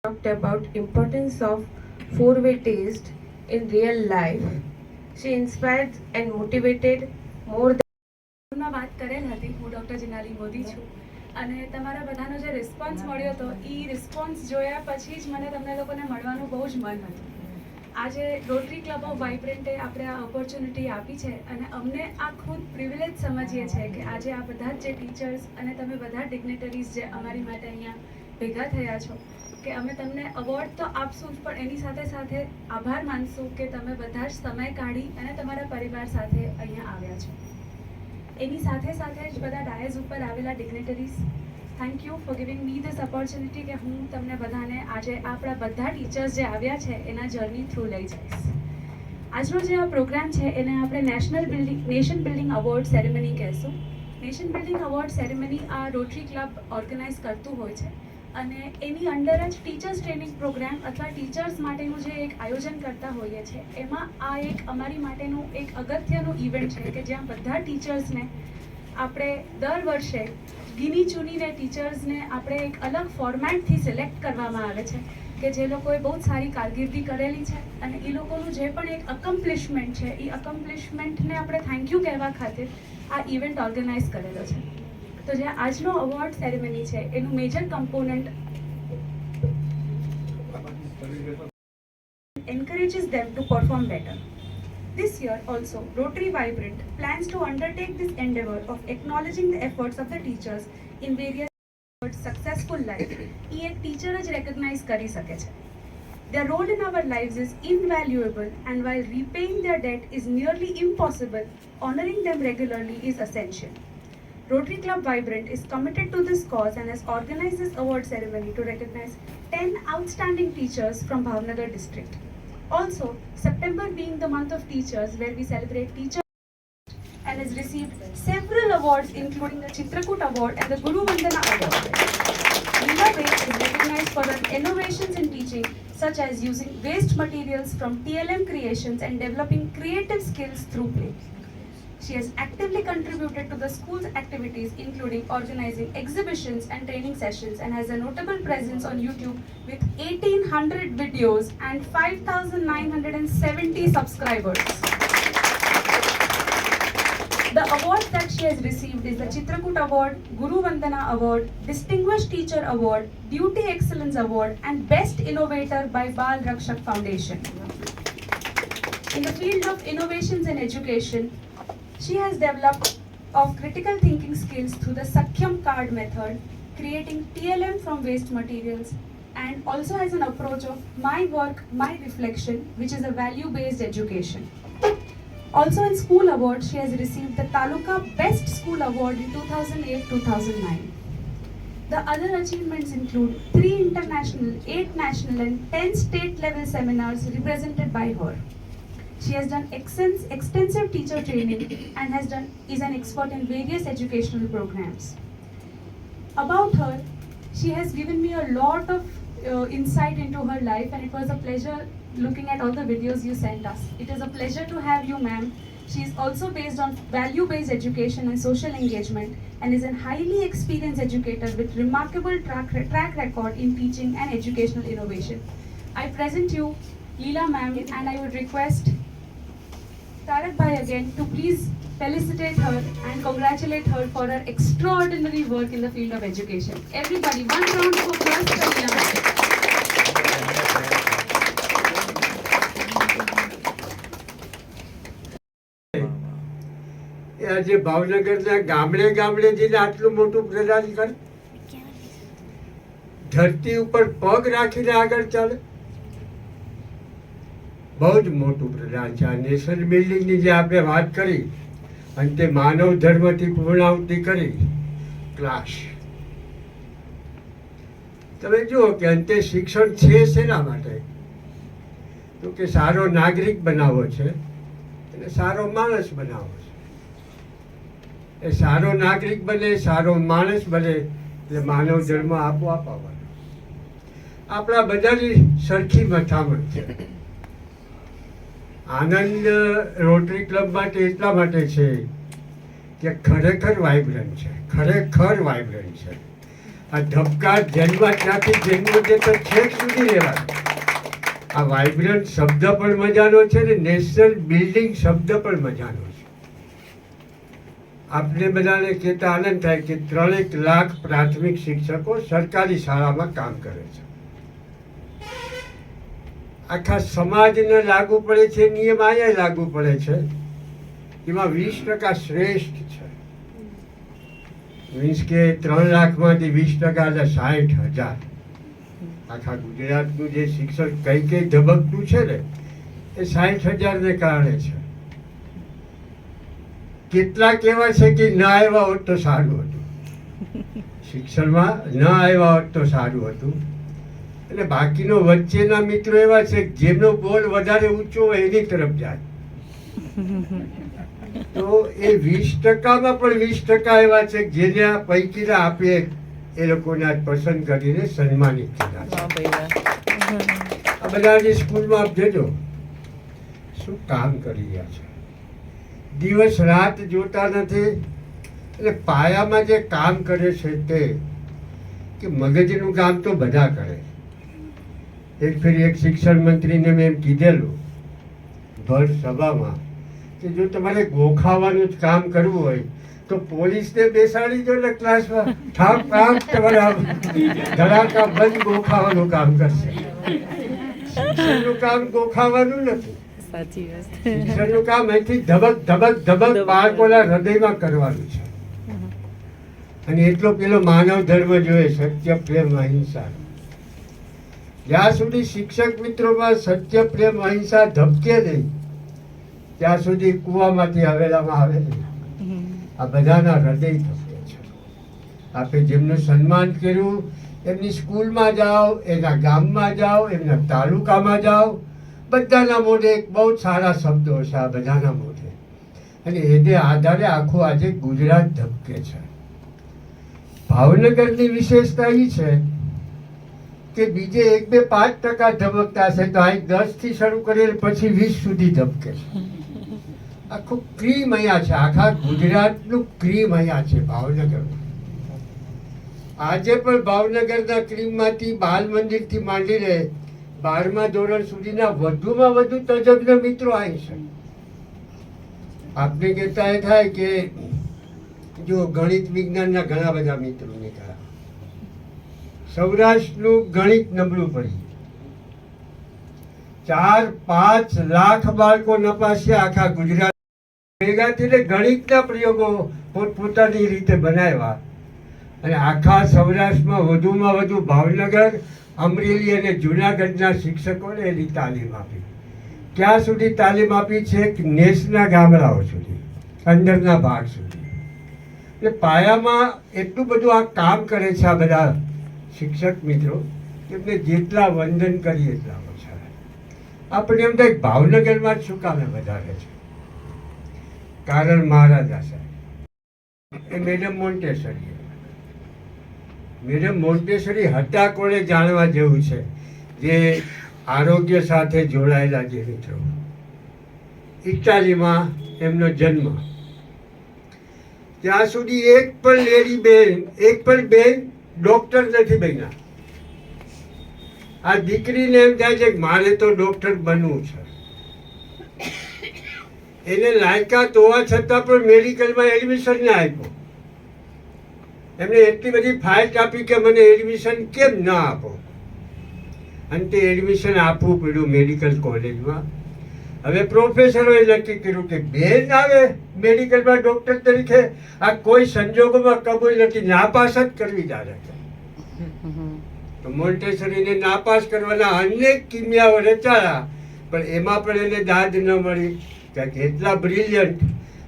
talked about importance of four-way taste in real life. She inspired and motivated more than વાત કરેલ હતી. હું doctor Jinali Modi છું અને તમારા બધાનો જે રિસ્પોન્સ મળ્યો હતો એ રિસ્પોન્સ જોયા પછી જ મને તમને લોકોને મળવાનું બહુ જ મન હતું. આજે રોટરી ક્લબ ઓફ વાઇબ્રન્ટે આપણે આ ઓપોર્ચ્યુનિટી આપી છે અને અમને આ ખુદ પ્રિવિલેજ સમજીએ છીએ કે આજે આ બધા જ જે ટીચર્સ અને તમે બધા ડિગ્નેટરીઝ જે અમારી માટે અહીંયા ભેગા થયા છો કે અમે તમને અવોર્ડ તો આપશું જ, પણ એની સાથે સાથે આભાર માનશું કે તમે બધા જ સમય કાઢી અને તમારા પરિવાર સાથે અહીંયા આવ્યા છો. એની સાથે સાથે જ બધા ડાયઝ ઉપર આવેલા dignitaries, thank you for giving me this opportunity કે હું તમને બધાને આજે આપણા બધા ટીચર્સ જે આવ્યા છે એના જર્ની થ્રુ લઈ જઈશ. આજનો જે આ પ્રોગ્રામ છે એને આપણે નેશન બિલ્ડિંગ અવોર્ડ સેરેમની કહેશું. નેશન બિલ્ડિંગ અવોર્ડ સેરેમની આ રોટરી ક્લબ ઓર્ગેનાઇઝ કરતું હોય છે અને એની અંડર જ ટીચર્સ ટ્રેનિંગ પ્રોગ્રામ અથવા ટીચર્સ માટેનું જે એક આયોજન કરતા હોઈએ છીએ એમાં આ એક અમારી માટેનું એક અગત્યનું ઇવેન્ટ છે કે જ્યાં બધા ટીચર્સને આપણે દર વર્ષે ગીની ચૂનીને ટીચર્સને આપણે એક અલગ ફોર્મેટથી સિલેક્ટ કરવામાં આવે છે કે જે લોકોએ બહુ જ સારી કારકિર્દી કરેલી છે અને એ લોકોનું જે પણ એક અકમ્પ્લિશમેન્ટ છે એ અકમ્પ્લિશમેન્ટને આપણે થેન્ક યુ કહેવા ખાतिर આ ઇવેન્ટ ઓર્ગેનાઇઝ કરેલો છે. તો જે આજનો અવોર્ડ સેરેમની છે એનું major component encourages them to perform better. This year also, Rotary Vibrant plans to undertake this endeavor of acknowledging the efforts of the teachers in various successful life. એ એક teacher જ recognise કરી શકે છે. Their role in our lives is invaluable, and while repaying their debt is nearly impossible, honoring them regularly is essential. Rotary Club Vibrant is committed to this cause and has organized this award ceremony to recognize 10 outstanding teachers from Bhavnagar district. Also, September being the month of teachers where we celebrate teachers and has received several awards including the Chitrakut Award and the Guru Vandana Award. Leela Baig is recognized for her innovations in teaching such as using waste materials from TLM creations and developing creative skills through play. She has actively contributed to the school's activities, including organizing exhibitions and training sessions, and has a notable presence on YouTube with 1,800 videos and 5,970 subscribers. The awards that she has received is the Chitrakut Award, Guru Vandana Award, Distinguished Teacher Award, Duty Excellence Award, and Best Innovator by Bal Rakshak Foundation. In the field of innovations in education, she has developed of critical thinking skills through the Sakhyam card method, creating TLM from waste materials, and also has an approach of my work, my reflection, which is a value-based education. Also in school awards, she has received the Taluka Best School Award in 2008-2009. The other achievements include 3 international, 8 national and 10 state level seminars represented by her. She has done extensive teacher training and is an expert in various educational programs. About her, she has given me a lot of insight into her life, and it was a pleasure looking at all the videos you sent us. It is a pleasure to have you, ma'am. She is also based on value-based education and social engagement and is a highly experienced educator with remarkable track record in teaching and educational innovation. I present you Leela ma'am, and I would request Tarak bhai again to please felicitate her and congratulate her for her extraordinary work in the field of education. Everybody, one round of applause for Leela ma'am. આજે ભાવનગરના ગામડે ગામડે જઈને આટલું મોટું પ્રદાન કરે, ધરતી ઉપર પગ રાખીને આગળ ચાલે, બહુ જ મોટું પ્રદાન છે. આ નેશન બિલ્ડિંગની જે આપણે વાત કરી અને તે માનવ ધર્મથી પૂર્ણાહુતિ કરી ક્લાસ, તમે જુઓ કે અંતે શિક્ષણ છે શેના માટે? તો કે સારો નાગરિક બનાવવો છે અને સારો માણસ બનાવવો છે. એ સારો નાગરિક બને, સારો માણસ બને એટલે માનવ ધર્મ આપોઆપ આવવાનો. આપણા બધાની સરખી મથામણ છે. આનંદ રોટરી ક્લબ માટે એટલા માટે છે કે ખરેખર વાઇબ્રન્ટ છે, ખરેખર વાઇબ્રન્ટ છે. આ ધબકાર જન્મ ત્યાંથી જન્મ છે તો છેક સુધી રહેવાનો. આ વાઇબ્રન્ટ શબ્દ પણ મજાનો છે ને નેશનલ બિલ્ડિંગ શબ્દ પણ મજાનો છે. આપને બધાને કહેતા આનંદ થાય કે 3 લાખ પ્રાથમિક શિક્ષકો સરકારી શાળામાં કામ કરે છે. આખા સમાજને લાગુ પડે છે નિયમ અહીંયા લાગુ પડે છે. એમાં 20% શ્રેષ્ઠ છે. મીન્સ કે 3 લાખમાંથી 20% એટલે 60,000. આખા ગુજરાતનું જે શિક્ષણ કઈ ધબકતું છે ને એ 60,000 ને કારણે છે. કેટલાક એવા છે કે ન આવ્યા હોત તો સારું હતું, શિક્ષણમાં ન આવ્યા હોત તો સારું હતું. અને બાકીનો વચ્ચેના મિત્રો એવા છે કે જેમનો બોલ વધારે ઊંચો હોય એની તરફ જાય. તો એ 20%માં પણ 20% એવા છે કે જેને આ પૈકીના આપીએ એ લોકોને આજ પસંદ કરીને સન્માનિત કર્યા છે. આ બધાની સ્કૂલમાં આપ જજો શું કામ કરી રહ્યા છે. દિવસ રાત જોતા નથી. એટલે પાયામાં જે કામ કરે છે તે કે મગજનું કામ તો બધા કરે. એક ફેર એક શિક્ષણ મંત્રીને મેં એમ કીધેલું ભર સભામાં કે જો તમારે ગોખાવાનું જ કામ કરવું હોય તો પોલીસને બેસાડી દો ને ક્લાસમાં, ઠાક ઠાક તમારા ધડાકા બંધ ગોખાવાનું કામ કરશે. શિક્ષણનું કામ ગોખાવાનું નથી. સાચી વાત. શિક્ષણનું કામ અહીંથી ધબક ધબક ધબક બાળકોના હૃદયમાં કરવાનું છે. અને એટલો પેલો માનવ ધર્મ જોઈએ, સત્ય પ્રેમ અહિંસા. જ્યાં સુધી શિક્ષક મિત્રોમાં સત્ય પ્રેમ અહિંસા ધબકે નહીં ત્યાં સુધી કૂવામાંથી આવેલામાં આવે નહીં. આ બધાના હૃદય ધબકે છે. આપે જેમનું સન્માન કર્યું એમની સ્કૂલમાં જાઓ, એના ગામમાં જાઓ, એમના તાલુકામાં જાઓ, બધાના મોઢે એક બહુ સારા શબ્દો છે. આ બધાના મોઢે. અને એને આધારે આખું આજે ગુજરાત ધબકે છે. ભાવનગરની વિશેષતા એ છે કે બીજે 1-2-5% ધબકતા હશે તો અહીં 10 થી શરૂ કરીએ પછી 20 સુધી ધબકે છે. આખું ક્રીમ અહીંયા છે. આખા ગુજરાતનું ક્રીમ અહીંયા છે ભાવનગરમાં. આજે પણ ભાવનગરના ક્રીમમાંથી બાલ મંદિરથી માંડીને 12મા ધોરણ સુધીના વધુમાં વધુ તજજ્ઞ મિત્રો અહીં છે. આપને કહેતા એ થાય કે જો ગણિત વિજ્ઞાનના ઘણા બધા મિત્રો નીકળ્યા. સૌરાષ્ટ્રનું ગણિત નબળું પડી. 4-5 લાખ બાળકો નપાસ્યા આખા ગુજરાત ભેગા થઈને ગણિતના પ્રયોગો પોતપોતાની રીતે બનાવ્યા. અને આખા સૌરાષ્ટ્રમાં વધુમાં વધુ ભાવનગર, અમરેલી અને જુનાગઢના શિક્ષકોને એની તાલીમ આપી. ક્યાં સુધી તાલીમ આપી છે? નેસના ગામડાઓ સુધી, અંદરના ભાગ સુધી. એટલે પાયામાં એટલું બધું આ કામ કરે છે આ બધા શિક્ષક મિત્રો, એમને જેટલા વંદન કરીએ એટલા ઓછા. આપણે એમ થાય ભાવનગરમાં જ શું કામે વધારે છે? કારણ મહારાજા સાહેબ એ મેડમ મોન્ટેસરી. મેડમ મોન્ટેસરી હતા કોણે જાણવા જેવું છે, જે આરોગ્ય સાથે જોડાયેલા જે મિત્રો. ઇટાલીમાં એમનો જન્મ. ત્યાં સુધી એક પણ લેડી બેન, એક પણ બેન ડોક્ટર નથી બન્યા. આ દીકરીને એમ થાય છે કે મારે તો ડોક્ટર બનવું છે. એને લાયકાત હોવા છતાં પણ મેડિકલમાં એડમિશન ના આપ્યો. એમણે એટલી બધી ફાઇટ આપી કે મને એડમિશન કેમ ના આપો. અંતે એડમિશન આપવું પડ્યું મેડિકલ કોલેજમાં. હવે પ્રોફેસરોએ નક્કી કર્યું કે બેન આવે મેડિકલમાં ડોક્ટર તરીકે, આ કોઈ સંજોગોમાં કબૂલ નથી, નાપાસ જ કરવી જાણે. તો મોન્ટેસરીને નાપાસ કરવાના અનેક કિમિયાઓ રચાયા, પણ એમાં પણ એને દાદ ન મળી. એટલા બ્રિલિયન્ટ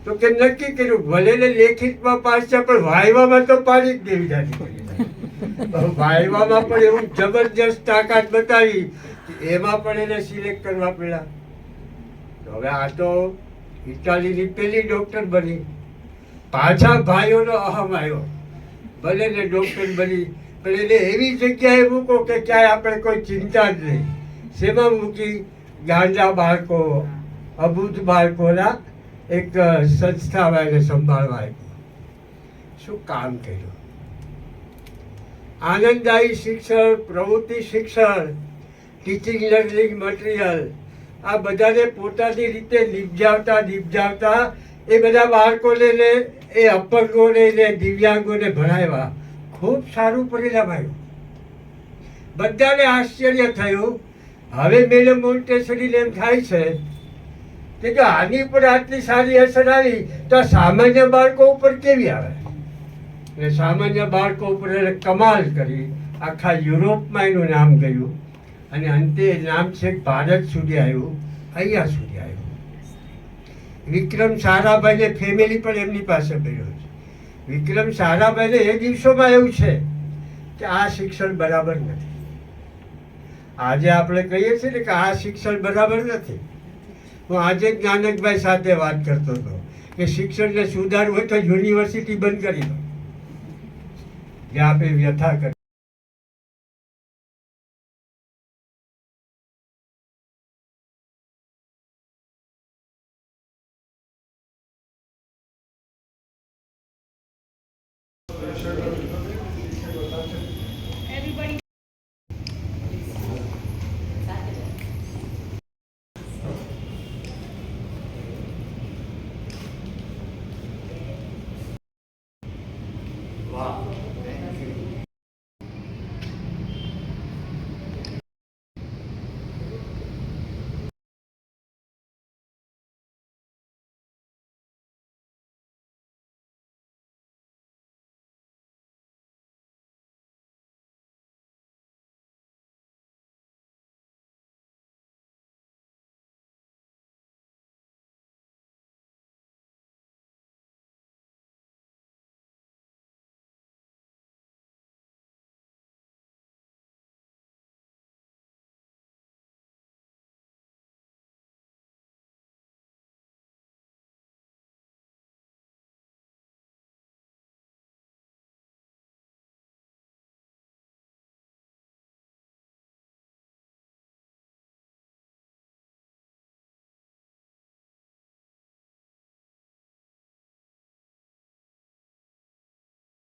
તો કે નક્કી કર્યું ભલે લેખિતમાં પાસ છે પણ વાયવામાં તો પાડી જ દેવી જાય. વાયવામાં પણ એવું જબરજસ્ત તાકાત બતાવી, એમાં પણ એને સિલેક્ટ કરવા પડ્યા. હવે આ તો ઇટાલીની પેલી ડોક્ટર બની. પાછા ભાઈઓનો અહમ આવ્યો, ભલે ને ડોક્ટર બની પણ એને એવી જગ્યાએ મૂકો કે ક્યાંય આપણે કોઈ ચિંતા જ નહીં. શેમાં મૂકી? ગાંડા બાળકો, અબૂધ બાળકોના એક સંસ્થામાં એને સંભાળવા આપ્યું. શું કામ કર્યું! આનંદદાયી શિક્ષણ, પ્રવૃત્તિ શિક્ષણ, ટીચિંગ લર્નિંગ મટીરિયલ આ બધાને પોતાની રીતે નિપજાવતા એ બધા બાળકોને એ અપંગોને ને દિવ્યાંગોને ભણાવ્યા. ખૂબ સારું પરિણામ આવ્યું. બધાને આશ્ચર્ય થયું. હવે મેડમ મોન્ટેસરીને એમ થાય છે કે આની પર આટલી સારી અસર આવી તો સામાન્ય બાળકો ઉપર કેવી આવે. અને સામાન્ય બાળકો ઉપર એને કમાલ કરી. આખા યુરોપમાં એનું નામ ગયું અને અંતે નામ છેક ભારત સુધી આવ્યું, અહીંયા સુધી આવ્યું. વિક્રમ સારાભાઈને ફેમિલી પણ એમની પાસે મળ્યો છે. વિક્રમ સારાભાઈને એ દિવસોમાં એવું છે કે આ શિક્ષણ બરાબર નથી. આજે આપણે કહીએ છીએ ને કે આ શિક્ષણ બરાબર નથી. હું આજે જ નાનકભાઈ સાથે વાત કરતો હતો કે શિક્ષણને સુધારવું હોય તો યુનિવર્સિટી બંધ કરી દો, જે આપણે વ્યથા કરી.